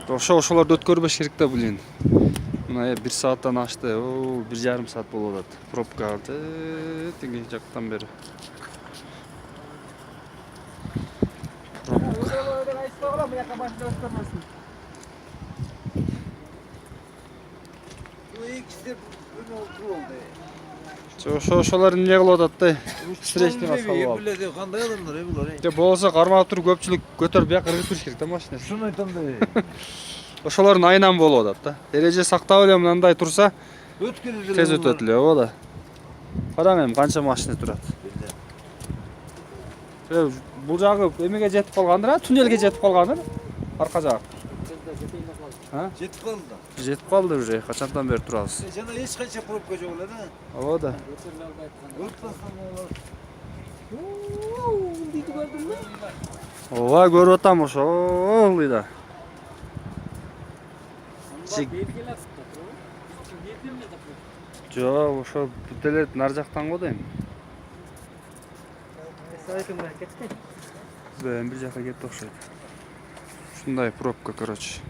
Ошолорду өткөрбөш керек да бул эми. Мына 1 сааттан ашты. 1,5 саат болуп атат. Пробка тиги жактан бери. Ошолор эмне кылып атат да? Встречный баскалып. Кандай адамдар булар? Болсо кармап туруп көпчүлүк көтөрүп бияка кыргызып туруш керек да машинасы. Шуну айтам да. Ошолордун айынан болуп атат да. Эреже сактап эле мындай турса, Өткөрүп тез өтөт эле, ооба да. Караң эми канча машина турат. Бул жагы эмеге жетип калгандыр, туннелге жетип калгандыр. Арка жак. Жетип калды да. Жетип калды уже, качандан бери турабыз. Жана эч канча пробка жок эле да. Ооба да. Ооба көрүп атам ошол да. Жок, ошо деле нар жактан го дейм. Бир жака кетти окшойт. Ушундай пробка, короче.